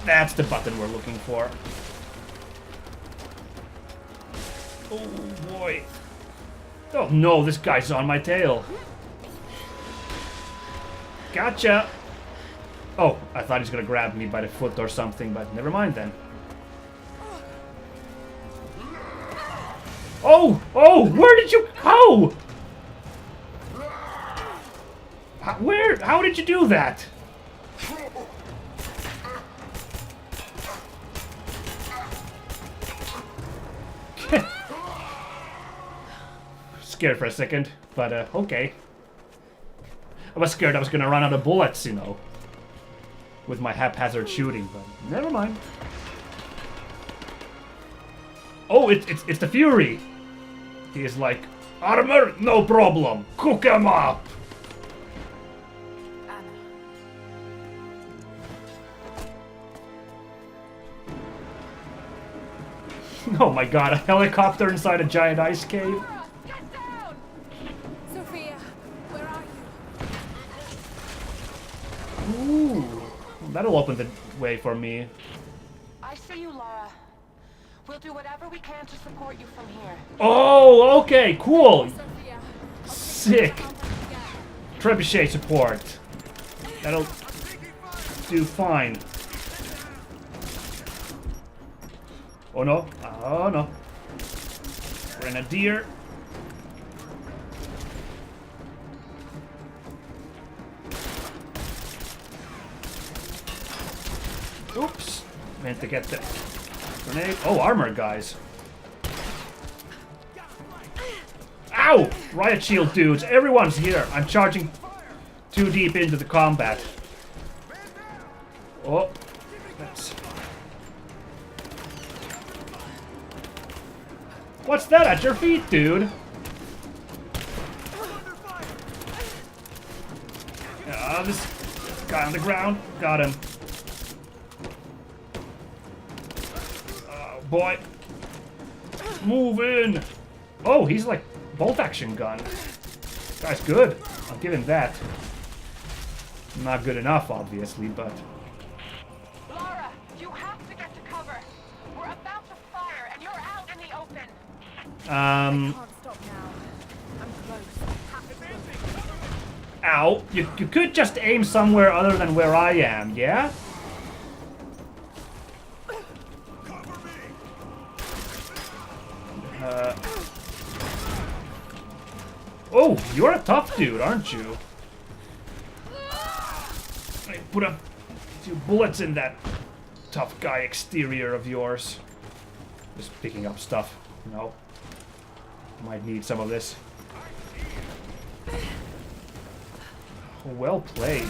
That's the button we're looking for. Oh boy. Oh no, this guy's on my tail. Gotcha! Oh, I thought he's gonna grab me by the foot or something, but never mind then. Oh! Oh! Where did you... How? Where? How did you do that? Scared for a second, but okay. I was scared I was gonna run out of bullets, you know, with my haphazard shooting, but never mind. Oh, it's the Fury. He is like, armor, no problem. Cook him up. Oh my god, a helicopter inside a giant ice cave. Get down! Sophia, where are you? Ooh, that'll open the way for me. I see you, Laura. We'll do whatever we can to support you from here. Oh, okay, cool. Sophia, Sick. Trebuchet support. That'll do fine. Oh no. Oh no. Grenadier. Oops. Meant to get the grenade. Oh, armor guys. Ow! Riot shield dudes. Everyone's here. I'm charging too deep into the combat. Oh. That's... What's that at your feet, dude? This guy on the ground. Got him. Oh, boy. Move in. Oh, he's like bolt action gun. Guy's good. I'll give him that. Not good enough, obviously, but... Laura, you have to get to cover. We're about to fire, and you're out in the open. Can't stop now. I'm close. Have to Ow. You could just aim somewhere other than where I am, yeah? Oh, you're a tough dude, aren't you? I put a few bullets in that tough guy exterior of yours. Just picking up stuff, you know. Might need some of this. Oh, well played.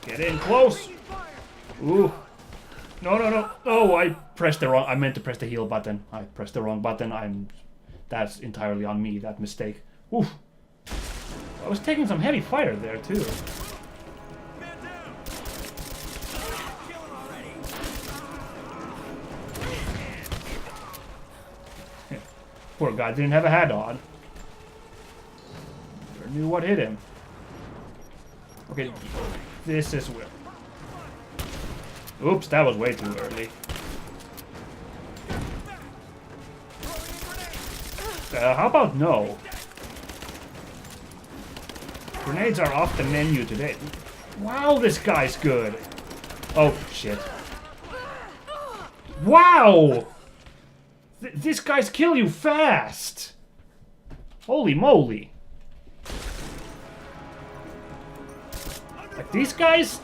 Get in close. Ooh. No, no, no. Oh, I pressed the wrong... I meant to press the heal button. I pressed the wrong button. That's entirely on me, that mistake. Oof. I was taking some heavy fire there, too. Poor guy didn't have a hat on. Never knew what hit him. Okay, this is where... Oops, that was way too early. How about no? Grenades are off the menu today. Wow, this guy's good. Oh, shit. Wow! These guys kill you fast! Holy moly. Like, these guys,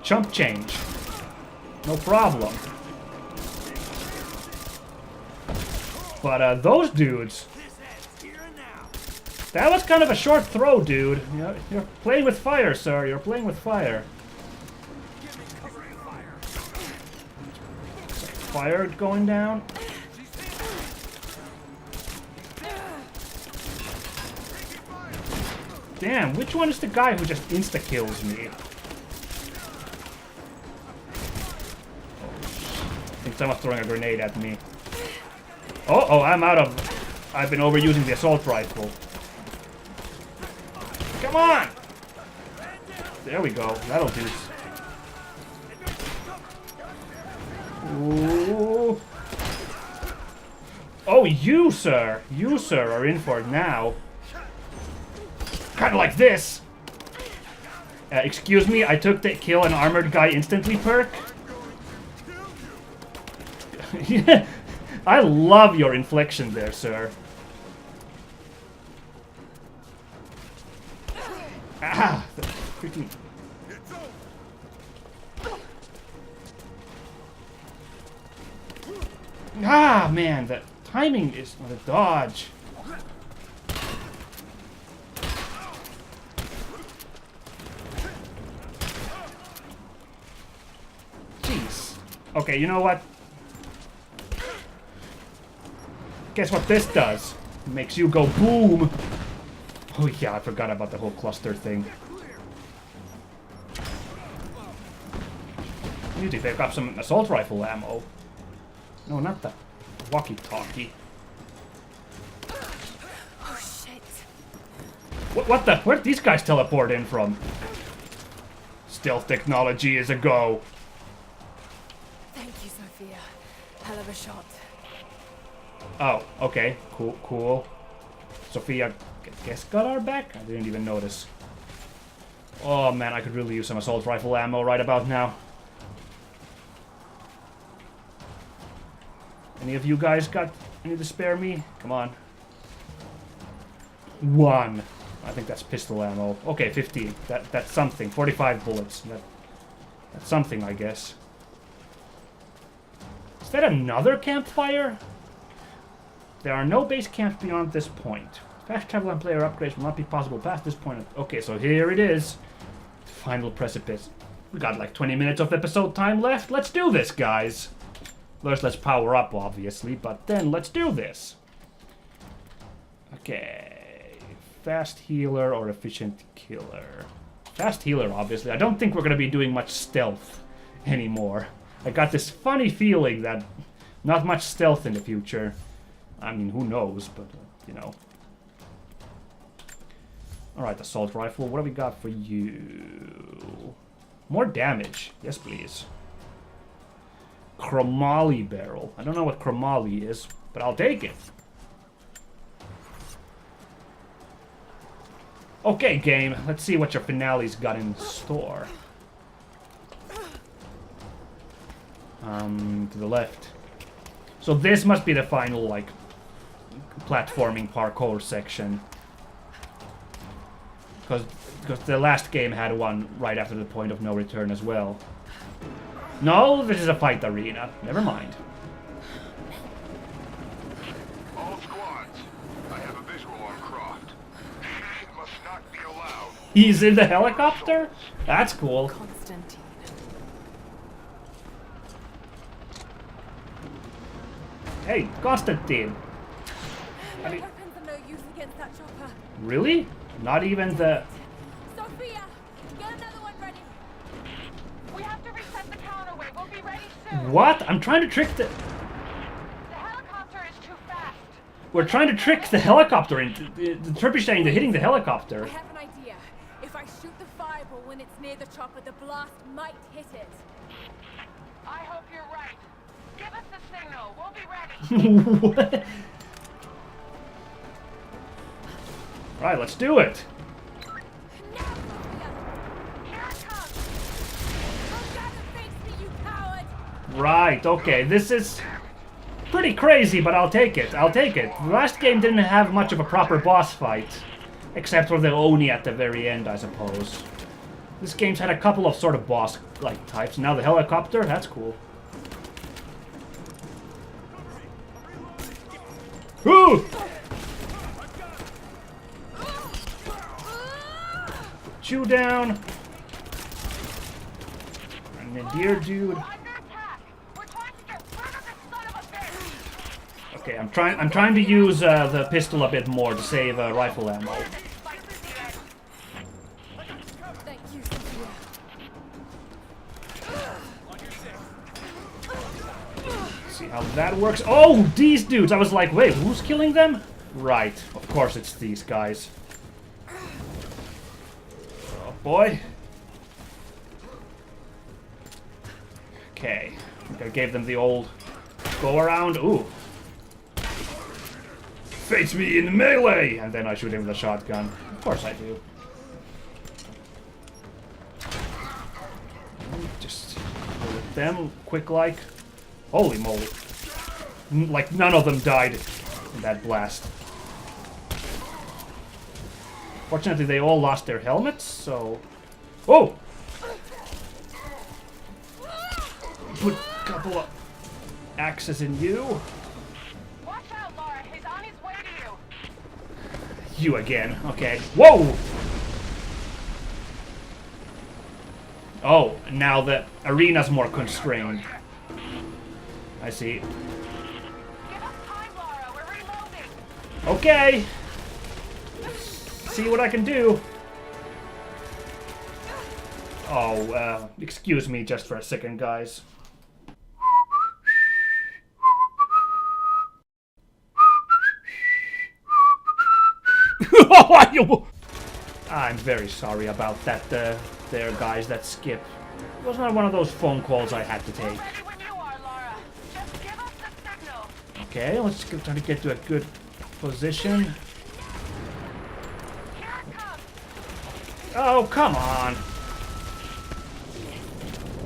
chump change. No problem. But those dudes... That was kind of a short throw, dude. You're playing with fire, sir. You're playing with fire. Fire going down. Damn, which one is the guy who just insta-kills me? I think someone's throwing a grenade at me. Oh, I'm out of... I've been overusing the assault rifle. Come on! There we go. That'll do. Ooh. Oh, you, sir, are in for it now. Kind of like this. Excuse me, I took the kill an armored guy instantly perk. Yeah, I love your inflection there, sir. Ah, the freaking... Ah, man, the timing is the dodge. Jeez. Okay, you know what? Guess what this does? It makes you go boom. Oh yeah, I forgot about the whole cluster thing. I need to pick up some assault rifle ammo. No, not the walkie-talkie. Oh shit. What the? Where'd these guys teleport in from? Stealth technology is a go. Thank you, Sophia. Hell of a shot. Oh, okay. Cool. Sophia, guess got our back? I didn't even notice. Oh man, I could really use some assault rifle ammo right about now. Any of you guys got any to spare me? Come on. 1. I think that's pistol ammo. Okay, 15. That's something. 45 bullets. That's something, I guess. Is that another campfire? There are no base camps beyond this point. Fast travel and player upgrades will not be possible past this point. Okay, so here it is. Final precipice. We got like 20 minutes of episode time left. Let's do this, guys. First, let's power up, obviously, but then let's do this. Okay. Fast healer or efficient killer? Fast healer, obviously. I don't think we're going to be doing much stealth anymore. I got this funny feeling that not much stealth in the future. I mean, who knows, but, you know. Alright, assault rifle. What do we got for you? More damage. Yes, please. Chromoly barrel. I don't know what chromoly is, but I'll take it. Okay, game. Let's see what your finale's got in store. To the left. So this must be the final, like, platforming parkour section. Because the last game had one right after the point of no return as well. No, this is a fight arena. Never mind. All squads, I have a visual on Croft. It must not be allowed. He's in the helicopter? That's cool. Constantine. Hey, Constantine. Your weapons are no use against that chopper. Really? Not even the... Sophia, get another one ready. We have to reset the counterweight. We'll be ready soon. What? I'm trying to trick the... The helicopter is too fast. We're trying to trick the helicopter into... The trebuchet into hitting the I helicopter. have an idea. If I shoot the fireball when it's near the chopper, the blast might hit it. I hope you're right. Give us the signal. We'll be ready. What? Right, let's do it. Now, Sophia! Here it comes. Come down and face me, you coward! Right, okay, this is pretty crazy, but I'll take it. I'll take it. The last game didn't have much of a proper boss fight. Except for the Oni at the very end, I suppose. This game's had a couple of sort of boss-like types. Now the helicopter, that's cool. Ooh! Chew down. And the dear dude. We're under attack. We're trying to get rid of this son of a bitch. Okay, I'm trying to use the pistol a bit more to save rifle ammo. Thank you, Sophia. See how that works. Oh, these dudes! I was like, wait, who's killing them? Right, of course it's these guys. Oh boy. Okay. I think I gave them the old go around. Ooh. Face me in the melee! And then I shoot him with a shotgun. Of course I do. Just go with them quick like. Holy moly. Like none of them died in that blast. Fortunately they all lost their helmets, so... Oh! Put a couple of axes in you. Watch out, Laura. He's on his way to you. You again. Okay. Whoa! Oh, now the arena's more constrained. I see. Give us time, Laura. We're reloading. Okay. See what I can do. Oh, excuse me just for a second, guys. I'm very sorry about that, there, guys, that skip. It was not one of those phone calls I had to take. Ready when you are, Laura. Just give us the signal. Okay, let's try to get to a good position. Here it comes. Oh, come on.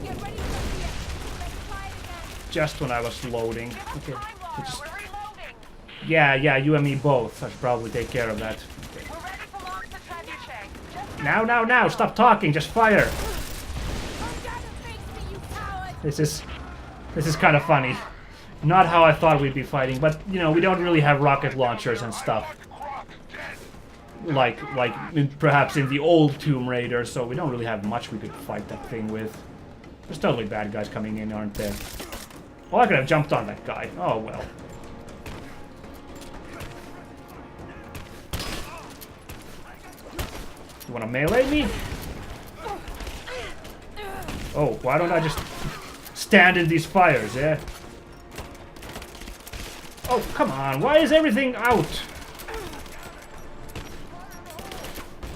Get ready for here. Let's try it again. Just when I was loading. Give us Okay. time, Laura. Just, We're reloading. yeah, you and me both. I should probably take care of that. Okay. We're ready for launch the trebuchet. Just Now, stop talking, just fire. Come down and face me, you coward. This is kind of funny. Not how I thought we'd be fighting, but you know, we don't really have rocket launchers and stuff. Like perhaps in the old Tomb Raider, so we don't really have much we could fight that thing with. There's totally bad guys coming in, aren't there? Oh, I could have jumped on that guy. Oh well. You wanna melee me? Oh, why don't I just stand in these fires, yeah? Oh, come on, why is everything out?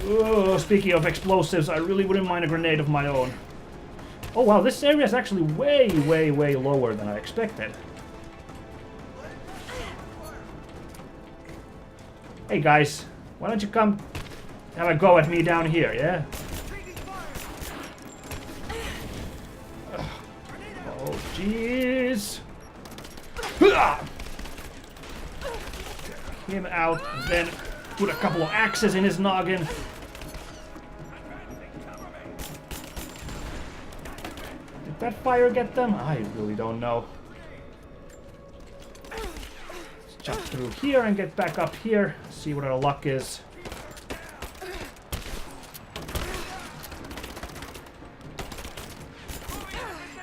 Oh, speaking of explosives, I really wouldn't mind a grenade of my own. Oh wow, this area is actually way lower than I expected. Hey guys, why don't you come have a go at me down here, yeah? Oh, jeez. Him out, then put a couple of axes in his noggin. Did that fire get them? I really don't know. Let's jump through here and get back up here. See what our luck is.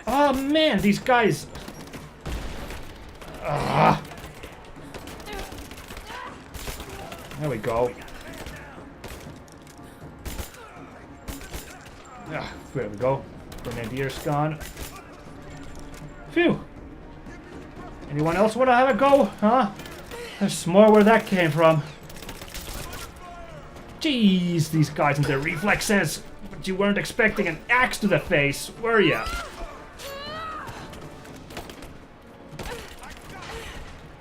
Oh man, these guys. There we go. There we go. Grenadier's gone. Phew. Anyone else want to have a go? Huh? There's more where that came from. Jeez, these guys and their reflexes. But you weren't expecting an axe to the face, were ya?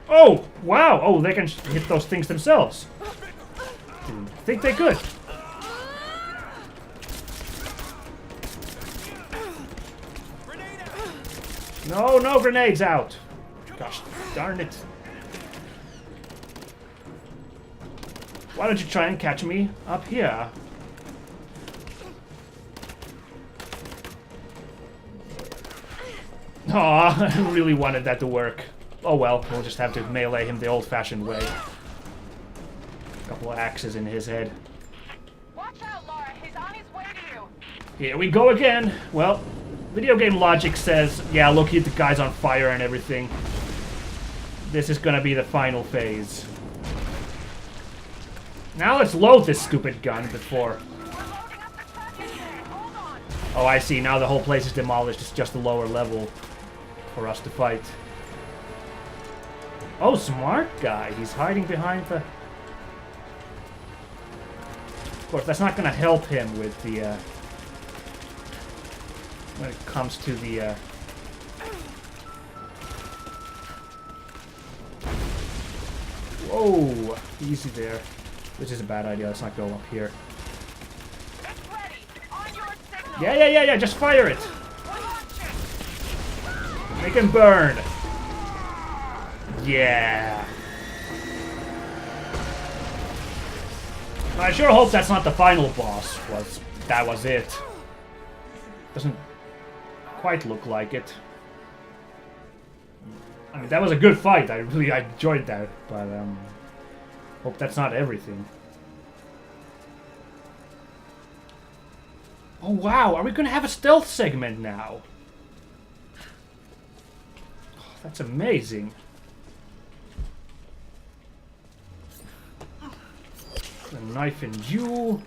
Oh, wow. Oh, they can hit those things themselves. Didn't think they could. No grenades out. Gosh darn it. Why don't you try and catch me up here? Aw, I really wanted that to work. Oh well, we'll just have to melee him the old-fashioned way. A couple of axes in his head. watch out, Laura. He's on his way to you. Here we go again. Well, video game logic says, yeah, look, the guy's on fire and everything. This is gonna be the final phase. Now let's load this stupid gun before... We're loading up the trebuchet. Hold on. Oh, I see. Now the whole place is demolished. It's just a lower level for us to fight. Oh, smart guy. He's hiding behind the... Of course, that's not going to help him with the... when it comes to the Whoa! Easy there. Which is a bad idea. Let's not go up here. It's ready. On your signal. Yeah. Just fire it. Make him burn. Yeah. I sure hope that's not the final boss. That was it. Doesn't quite look like it. I mean, that was a good fight. I enjoyed that, but hope that's not everything. Oh wow, are we gonna have a stealth segment now? Oh, that's amazing. A knife and you.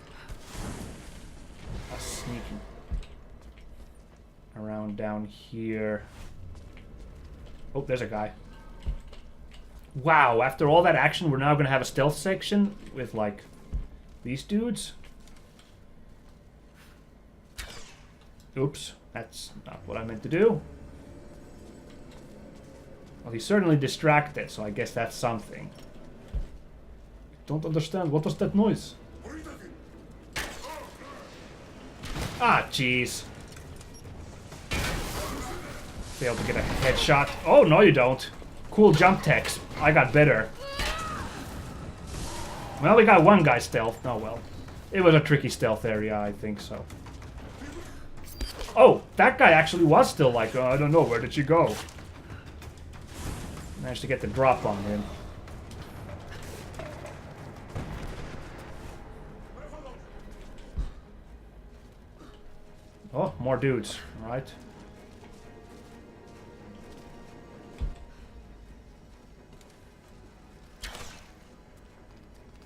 A sneaking around down here. Oh, there's a guy. Wow, after all that action, we're now gonna have a stealth section with, like, these dudes. Oops, that's not what I meant to do. Well, he's certainly distracted, so I guess that's something. Don't understand. What was that noise? Ah, jeez. Failed to get a headshot. Oh, no you don't. Cool jump techs. I got better. Well, we got one guy stealth. Oh, well. It was a tricky stealth area, I think so. Oh, that guy actually was still like, I don't know, where did you go? Managed to get the drop on him. Oh, more dudes. Alright.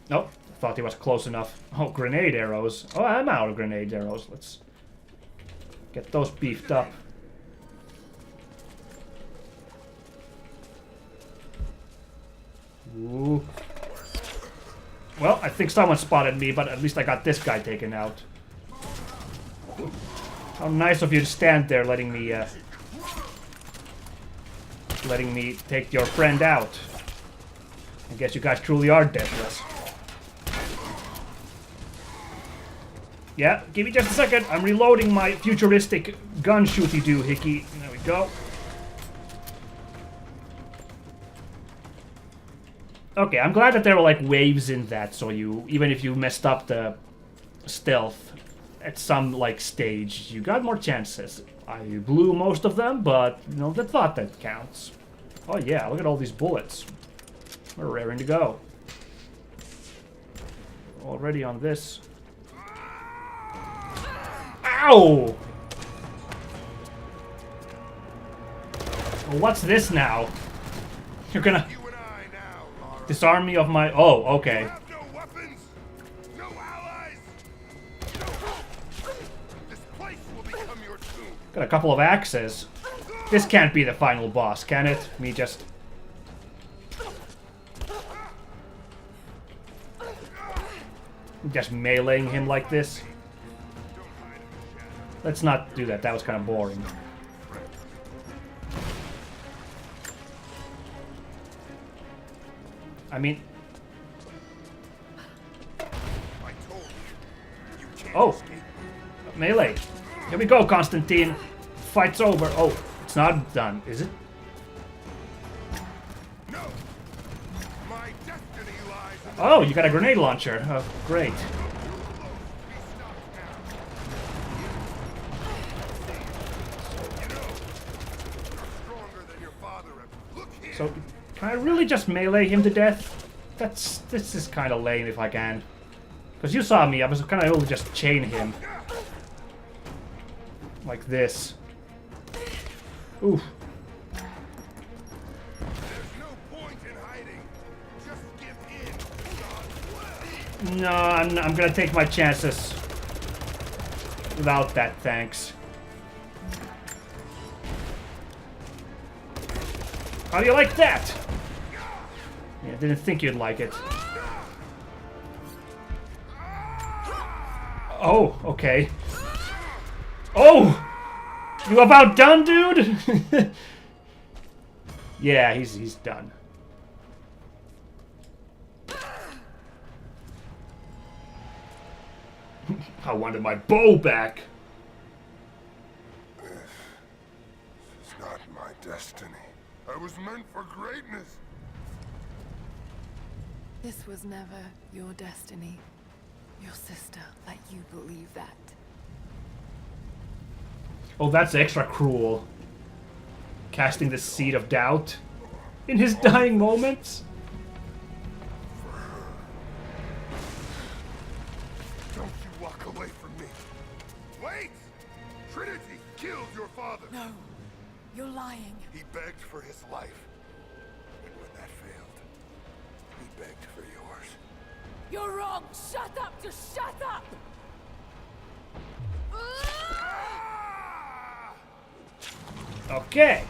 Nope, thought he was close enough. Oh, grenade arrows. Oh, I'm out of grenade arrows. Let's get those beefed up. Ooh. Well, I think someone spotted me, but at least I got this guy taken out. How nice of you to stand there letting me take your friend out. I guess you guys truly are deathless. Yeah, give me just a second. I'm reloading my futuristic gun shooty doohickey. There we go. Okay, I'm glad that there were like waves in that, so you, even if you messed up the stealth at some like stage, you got more chances. I blew most of them, but you know, the thought that counts. Oh yeah, look at all these bullets. We're raring to go. Already on this. Ow! Well, what's this now? You're gonna disarm me of my... Oh, okay. No weapons, no allies. This place will become your tomb. Got a couple of axes. This can't be the final boss, can it? Me just... Just meleeing him like this. Let's not do that. That was kind of boring. I mean... Oh! Melee! Here we go, Constantine! Fight's over. Oh, it's not done, is it? Oh, you got a grenade launcher. Oh, great. So, can I really just melee him to death? This is kind of lame if I can. Because you saw me, I was kind of able to just chain him. Like this. Oof. No, I'm gonna take my chances. Without that, thanks. How do you like that? Yeah, didn't think you'd like it. Oh, okay. Oh! You about done, dude? Yeah, he's done. I wanted my bow back. It's not my destiny. I was meant for greatness. This was never your destiny. Your sister let you believe that. Oh, that's extra cruel. Casting the seed of doubt in his dying moments. Don't you walk away from me. Wait! Trinity killed your father. No, you're lying. He begged for his life. And when that failed, he begged for yours. You're wrong! Shut up! Just shut up! Okay,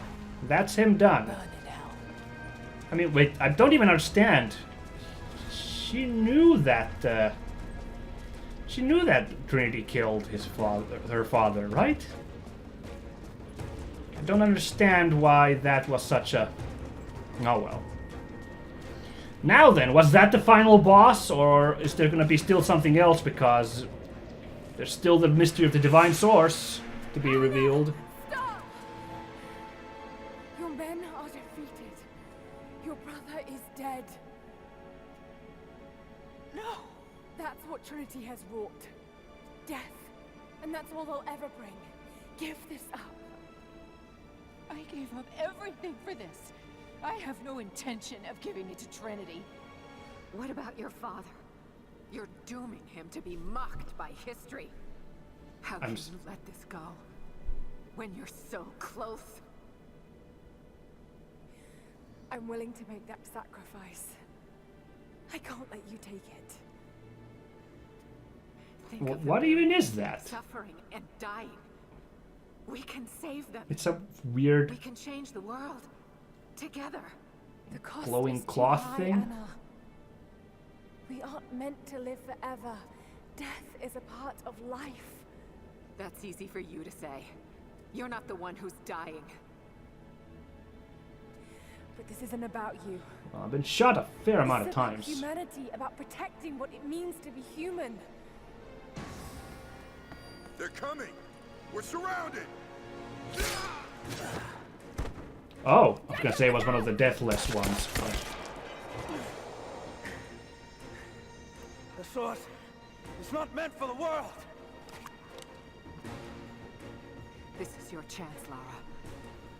that's him done. Burn in hell. I mean, wait, I don't even understand. She knew that. She knew that Trinity killed her father, right? I don't understand why that was such a. Oh well. Now then, was that the final boss, or is there gonna be still something else? Because there's still the mystery of the divine source to be revealed. Stop! Your men are defeated. Your brother is dead. No! That's what Trinity has wrought. Death. And that's all they'll ever bring. Give this up. I gave up everything for this. I have no intention of giving it to Trinity. What about your father? You're dooming him to be mocked by history. How can you let this go? When you're so close? I'm willing to make that sacrifice. I can't let you take it. Think of What the even is that? suffering and dying. We can save them. It's a weird We can change the world. Together. The cost glowing is too cloth high, thing? Anna. We aren't meant to live forever. Death is a part of life. That's easy for you to say. You're not the one who's dying. But this isn't about you. Well, I've been shot a fair amount of It's about times. humanity, about protecting what it means to be human. They're coming. We're surrounded. Oh, I was gonna say it was one of the Deathless ones. But The sword is not meant for the world. This is your chance, Lara.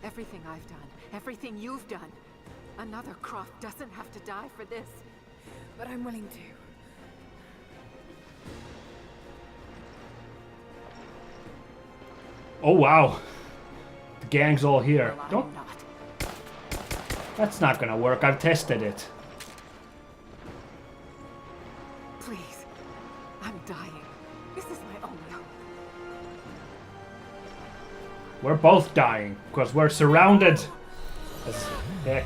Everything I've done, everything you've done. Another Croft doesn't have to die for this. But I'm willing to. oh wow, the gang's all here. Well, I'm Don't. not. That's not gonna work. I've tested it. Please. I'm dying. This is my only hope. We're both dying because we're surrounded. As heck.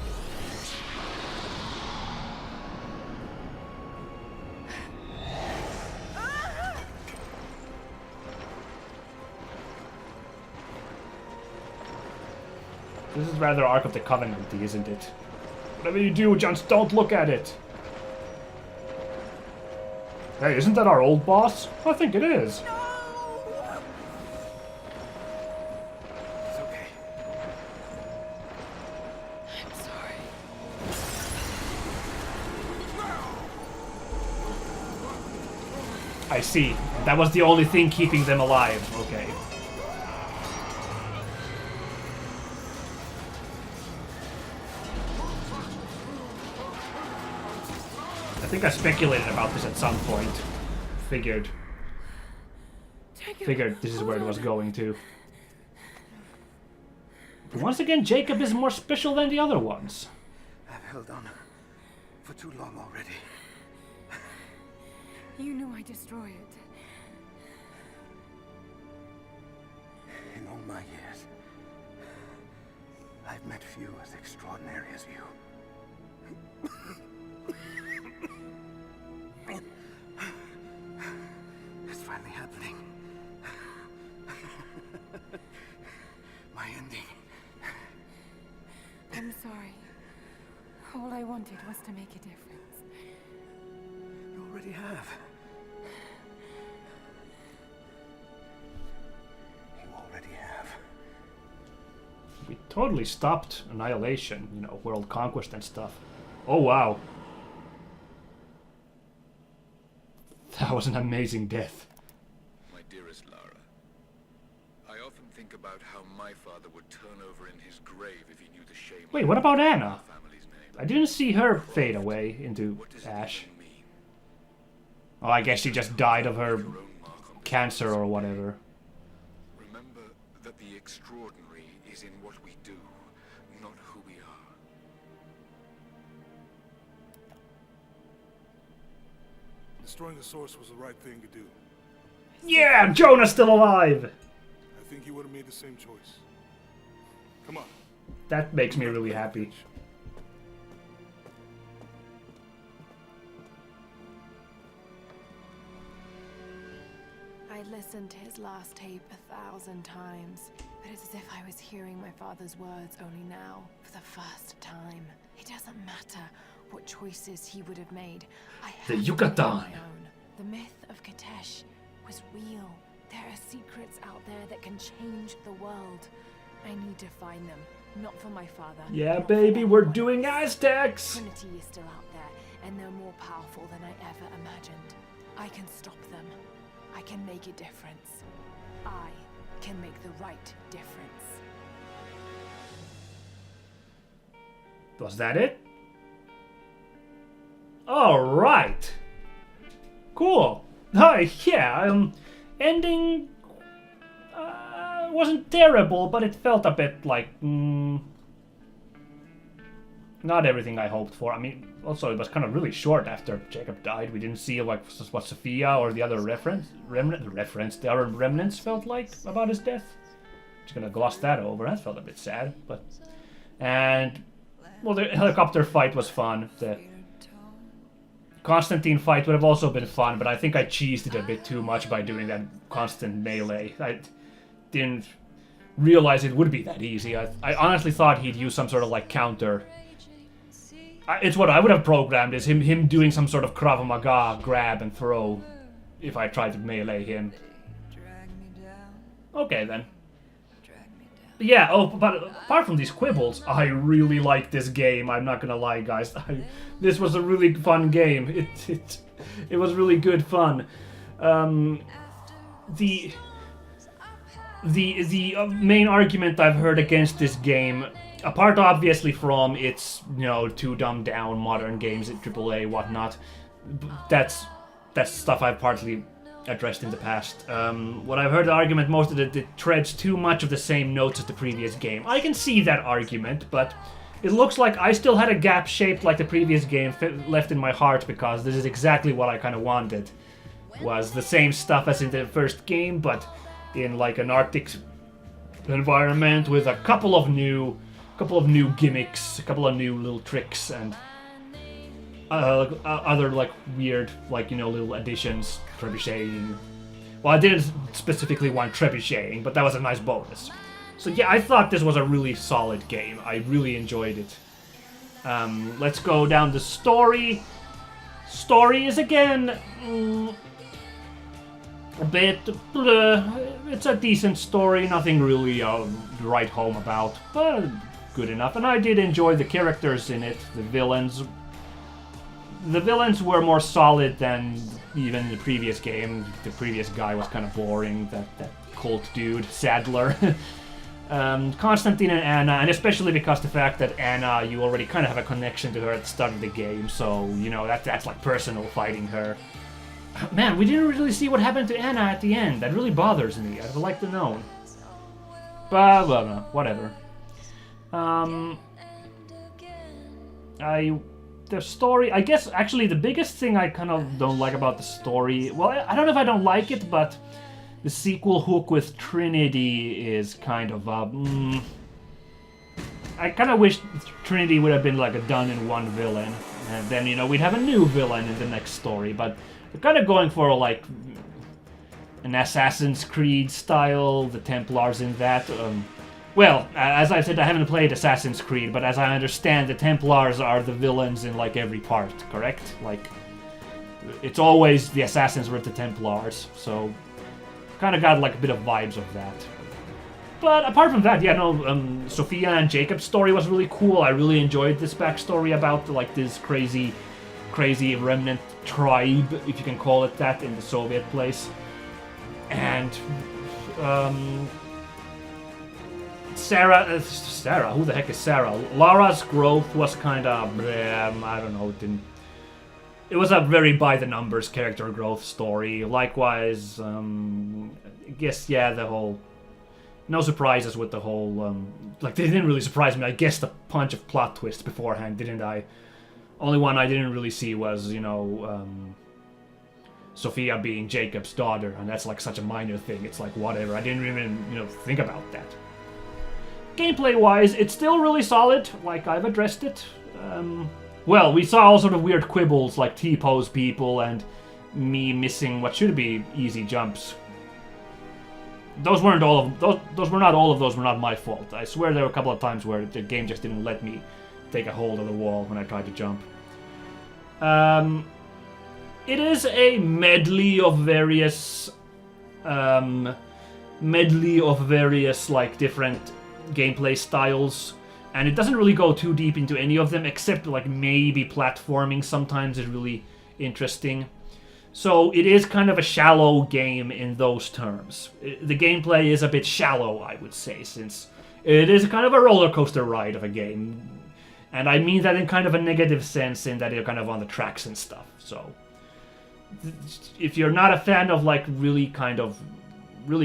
This is rather Ark of the Covenant, isn't it? Whatever you do, just don't look at it. Hey, isn't that our old boss? I think it is. It's okay. I'm sorry. I see. That was the only thing keeping them alive. Okay. I think I speculated about this at some point. Figured this is where it was going to. But once again, Jacob is more special than the other ones. I've held on for too long already. You knew I'd destroy it. In all my years, I've met few as extraordinary as you. It's finally happening. My ending. I'm sorry. All I wanted was to make a difference. You already have. totally stopped Annihilation, you know, world conquest and stuff. Oh wow. That was an amazing death. My dearest Lara, I often think about how my father would turn over in his grave if he knew the shame. Wait, what about Anna? Our family's name. I didn't see her fade away into What does it ash. even mean? Oh, I guess she just died of her Your own mark on the cancer or whatever. Remember that the extraordinary is in what we do, not who we are. Destroying the source was the right thing to do. Yeah, Jonah's still alive! I think you would have made the same choice. Come on. That makes me really happy. I listened to his last tape 1,000 times, but it's as if I was hearing my father's words only now, for the first time. It doesn't matter what choices he would have made. I have The to Yucatan. make my own. The myth of Katesh was real. There are secrets out there that can change the world. I need to find them, not for my father. Yeah, not for baby, we're anyone doing else. Aztecs! Trinity is still out there, and they're more powerful than I ever imagined. I can stop them. I can make a difference. I can make the right difference. Was that it? Alright! Cool! Hi, yeah, ending wasn't terrible, but it felt a bit like not everything I hoped for. I mean, also it was kind of really short after Jacob died. We didn't see like what Sophia or the other the other remnants felt like about his death. Just gonna gloss that over. That felt a bit sad, but well, the helicopter fight was fun. The Constantine fight would have also been fun, but I think I cheesed it a bit too much by doing that constant melee. I didn't realize it would be that easy. I honestly thought he'd use some sort of like counter. It's what I would have programmed, is him doing some sort of Krav Maga grab and throw if I tried to melee him. Okay then. Yeah, oh, but apart from these quibbles, I really like this game. I'm not gonna lie, guys. This was a really fun game. It was really good fun. The main argument I've heard against this game, apart obviously from its, you know, too dumbed down modern games at AAA, whatnot, that's stuff I've partly addressed in the past. What I've heard the argument most of it treads too much of the same notes as the previous game. I can see that argument, but it looks like I still had a gap shaped like the previous game left in my heart, because this is exactly what I kind of wanted. Was the same stuff as in the first game, but in like an Arctic environment with a couple of new gimmicks, a couple of new little tricks, and other like weird, like, you know, little additions, trebucheting. Well, I didn't specifically want trebucheting, but that was a nice bonus. So yeah, I thought this was a really solid game. I really enjoyed it. Let's go down the story. Story is again a bit. It's a decent story, nothing really to write home about, but good enough. And I did enjoy the characters in it, the villains. The villains were more solid than even the previous game. The previous guy was kind of boring, that cult dude, Sadler. Constantine and Anna, and especially because the fact that Anna, you already kind of have a connection to her at the start of the game, so, you know, that's like personal fighting her. Man, we didn't really see what happened to Anna at the end. That really bothers me. I'd like to know. But, well, no, whatever. The story, I guess, actually, the biggest thing I kind of don't like about the story, well, I don't know if I don't like it, but the sequel hook with Trinity is kind of, I kind of wish Trinity would have been like a done-in-one villain, and then, you know, we'd have a new villain in the next story, but they're kind of going for, like, an Assassin's Creed style, the Templars in that. Well, as I said, I haven't played Assassin's Creed, but as I understand, the Templars are the villains in, like, every part, correct? Like, it's always the Assassins with the Templars, so kind of got, like, a bit of vibes of that. But apart from that, yeah, no, Sophia and Jacob's story was really cool. I really enjoyed this backstory about like this crazy remnant tribe, if you can call it that, in the Soviet place. And Sarah, who the heck is Sarah? Lara's growth was kind of, I don't know, it was a very by the numbers character growth story. Likewise, I guess, yeah, the whole, no surprises with the whole, like, they didn't really surprise me. I guessed a bunch of plot twists beforehand, didn't I? Only one I didn't really see was, you know, Sophia being Jacob's daughter, and that's like such a minor thing. It's like, whatever. I didn't even, you know, think about that. Gameplay-wise, it's still really solid, like I've addressed it. Well, we saw all sort of weird quibbles, like T-pose people and me missing what should be easy jumps. Those weren't all of those were not all of those were not my fault. I swear there were a couple of times where the game just didn't let me take a hold of the wall when I tried to jump. It is a medley of various like different gameplay styles, and it doesn't really go too deep into any of them, except like maybe platforming sometimes is really interesting. So it is kind of a shallow game in those terms. The gameplay is a bit shallow, I would say, since it is kind of a roller coaster ride of a game. And I mean that in kind of a negative sense, in that you're kind of on the tracks and stuff. So if you're not a fan of like really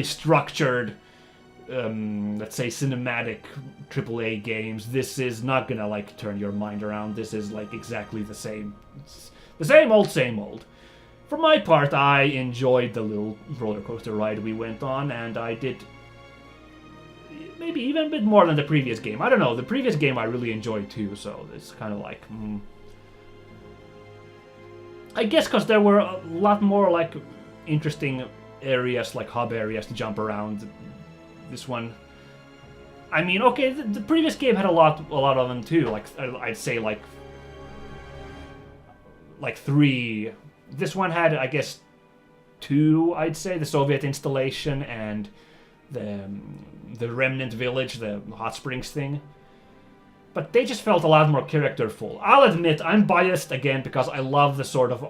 structured, let's say cinematic AAA games, this is not gonna like turn your mind around. This is like exactly the same. It's the same old. For my part, I enjoyed the little roller coaster ride we went on, and I did maybe even a bit more than the previous game. I don't know, the previous game I really enjoyed too, so it's kind of like, I guess because there were a lot more like interesting areas, like hub areas to jump around. This one, I mean, okay, the previous game had a lot of them too. Like I'd say like 3. This one had, I guess, 2. I'd say the Soviet installation and the remnant village, the hot springs thing. But they just felt a lot more characterful. I'll admit, I'm biased again because I love the sort of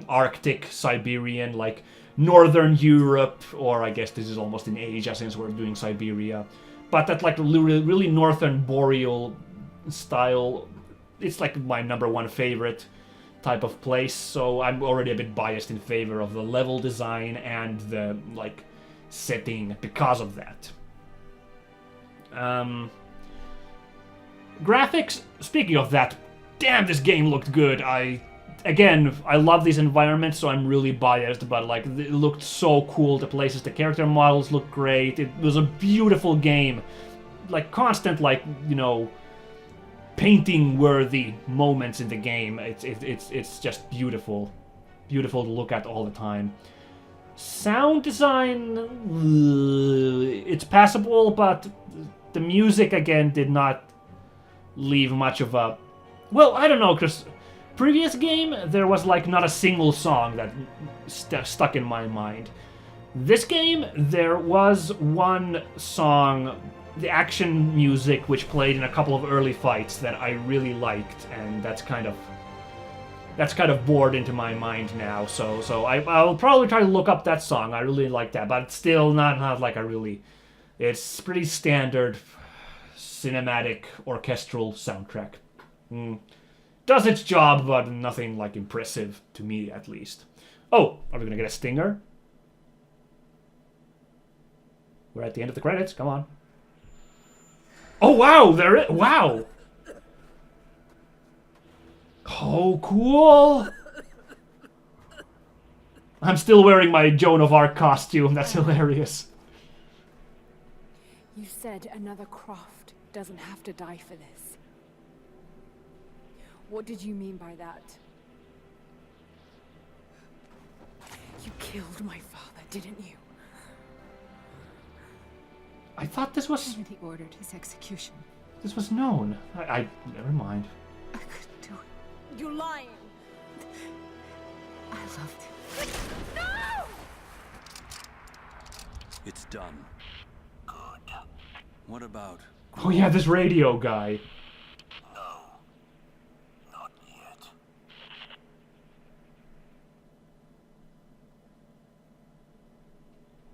Arctic, Siberian, like Northern Europe, or I guess this is almost in Asia since we're doing Siberia. But that like really northern boreal style, it's like my #1 favorite type of place. So I'm already a bit biased in favor of the level design and the like setting because of that. Graphics, speaking of that, damn, this game looked good. I love these environments, so I'm really biased, but like it looked so cool. The places, the character models looked great. It was a beautiful game, like constant, like, you know, painting worthy moments in the game. It's just beautiful to look at all the time. Sound design, it's passable, but the music again did not leave much of a, well, I don't know, because previous game there was like not a single song that stuck in my mind. This game there was one song, the action music, which played in a couple of early fights that I really liked, and that's kind of bored into my mind now. So I'll probably try to look up that song. I really like that, but it's still not like a really. It's pretty standard cinematic orchestral soundtrack. Does its job, but nothing like impressive to me, at least. Oh, are we gonna get a stinger? We're at the end of the credits. Come on. Oh wow, wow. Oh, cool. I'm still wearing my Joan of Arc costume. That's hilarious. You said another Croft doesn't have to die for this. What did you mean by that? You killed my father, didn't you? I thought this was... Kennedy ordered his execution. This was known. I never mind. I couldn't do it. You're lying. I loved him. No! It's done. What about... Oh yeah, this radio guy. No. Not yet.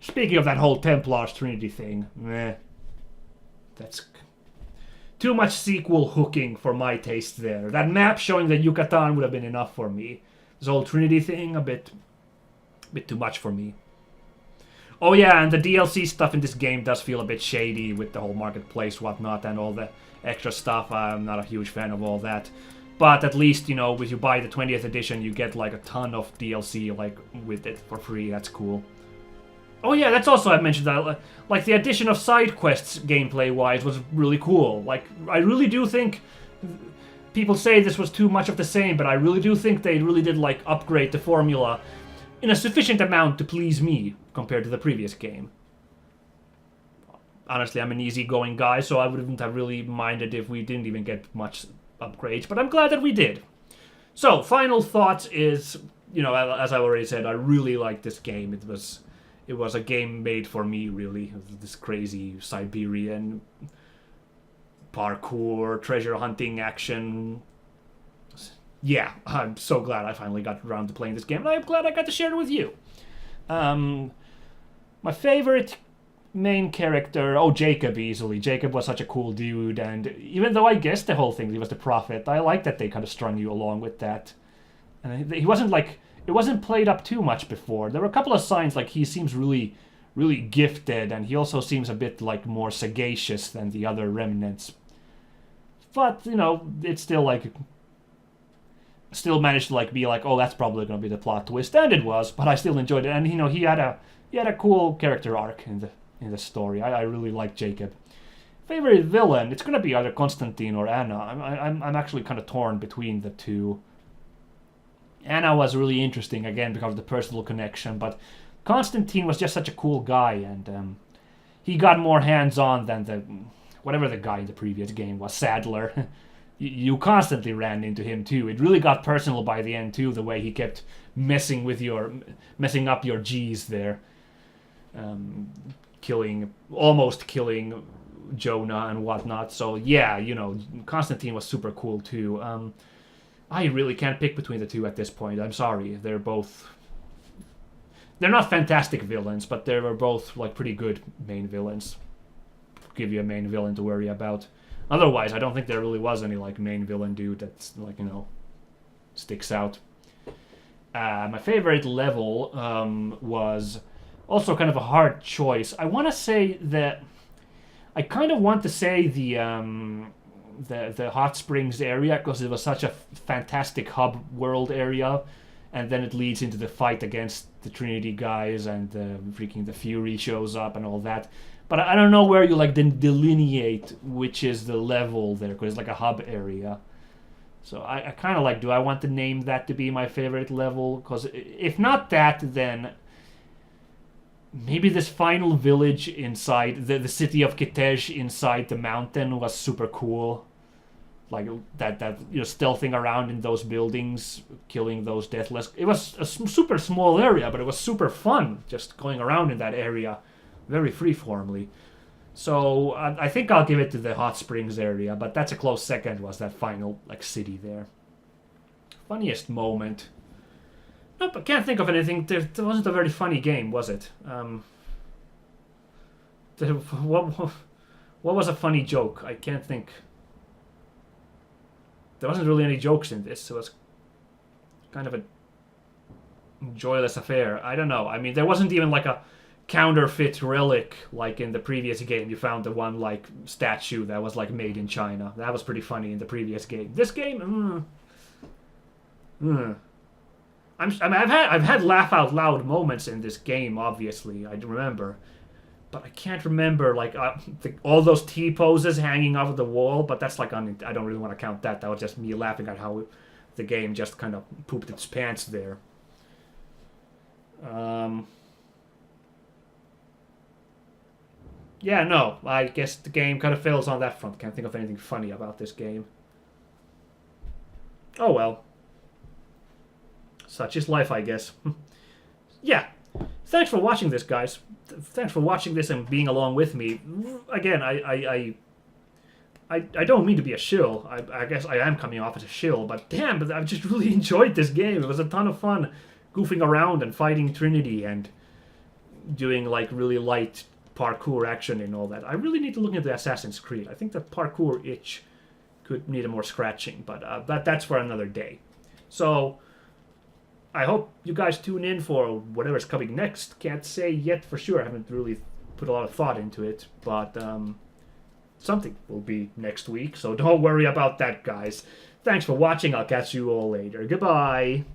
Speaking of that whole Templars Trinity thing, meh. That's too much sequel hooking for my taste there. That map showing the Yucatan would have been enough for me. This whole Trinity thing, a bit too much for me. Oh yeah, and the DLC stuff in this game does feel a bit shady with the whole marketplace, whatnot, and all the extra stuff. I'm not a huge fan of all that. But at least, you know, if you buy the 20th edition, you get like a ton of DLC like with it for free. That's cool. Oh yeah, that's also, I mentioned that, like, the addition of side quests gameplay-wise was really cool. Like, I really do think, people say this was too much of the same, but I really do think they really did, like, upgrade the formula in a sufficient amount to please me compared to the previous game. Honestly, I'm an easygoing guy, so I wouldn't have really minded if we didn't even get much upgrades, but I'm glad that we did. So, final thoughts is, you know, as I already said, I really liked this game. It was a game made for me, really. This crazy Siberian parkour, treasure hunting action. Yeah, I'm so glad I finally got around to playing this game, and I'm glad I got to share it with you. My favorite main character, oh, Jacob, easily. Jacob was such a cool dude, and even though I guessed the whole thing he was the prophet, I like that they kind of strung you along with that. And he wasn't like... It wasn't played up too much before. There were a couple of signs like he seems really, really gifted, and he also seems a bit like more sagacious than the other remnants. But, you know, it's still like... Still managed to like be like, oh, that's probably going to be the plot twist, and it was, but I still enjoyed it. And, you know, he had a cool character arc in the story. I really like Jacob. Favorite villain? It's going to be either Constantine or Anna. I'm actually kind of torn between the two. Anna was really interesting, again, because of the personal connection, but Constantine was just such a cool guy, and he got more hands-on than whatever the guy in the previous game was, Sadler. You constantly ran into him, too. It really got personal by the end, too, the way he kept messing up your G's there. Almost killing Jonah and whatnot, so yeah, you know, Constantine was super cool, too. I really can't pick between the two at this point. I'm sorry. They're not fantastic villains, but they were both like pretty good main villains. Give you a main villain to worry about. Otherwise, I don't think there really was any like main villain dude that's like, you know, sticks out. My favorite level was also kind of a hard choice. I want to say that I kind of want to say the hot springs area, because it was such a fantastic hub world area, and then it leads into the fight against the Trinity guys, and the Fury shows up and all that. But I don't know where you like delineate which is the level there, because it's like a hub area. So I kind of like, do I want to name that to be my favorite level? Because if not that, then maybe this final village inside the city of Kitej inside the mountain was super cool. Like that you know, stealthing around in those buildings, killing those Deathless. It was a super small area, but it was super fun just going around in that area, very freeformly. So I think I'll give it to the hot springs area, but that's a close second. Was that final like city there? Funniest moment. Nope, I can't think of anything. There wasn't a very funny game, was it? What was a funny joke? I can't think. There wasn't really any jokes in this. It was kind of a joyless affair. I don't know. I mean, there wasn't even like a counterfeit relic like in the previous game. You found the one like statue that was like made in China. That was pretty funny in the previous game. This game, I've had laugh out loud moments in this game. Obviously, I remember. But I can't remember, like, all those T-poses hanging off of the wall, but that's, like, I don't really want to count that. That was just me laughing at how the game just kind of pooped its pants there. Yeah, no, I guess the game kind of fails on that front. Can't think of anything funny about this game. Oh, well. Such is life, I guess. Yeah. thanks for watching this, guys. Thanks for watching this and being along with me. Again, I don't mean to be a shill. I guess I am coming off as a shill, but damn, but I've just really enjoyed this game. It was a ton of fun goofing around and fighting Trinity and doing like really light parkour action and all that. I really need to look into Assassin's Creed. I think the parkour itch could need a more scratching, but that's for another day. So I hope you guys tune in for whatever's coming next. Can't say yet for sure. I haven't really put a lot of thought into it, but something will be next week, so don't worry about that, guys. Thanks for watching. I'll catch you all later. Goodbye.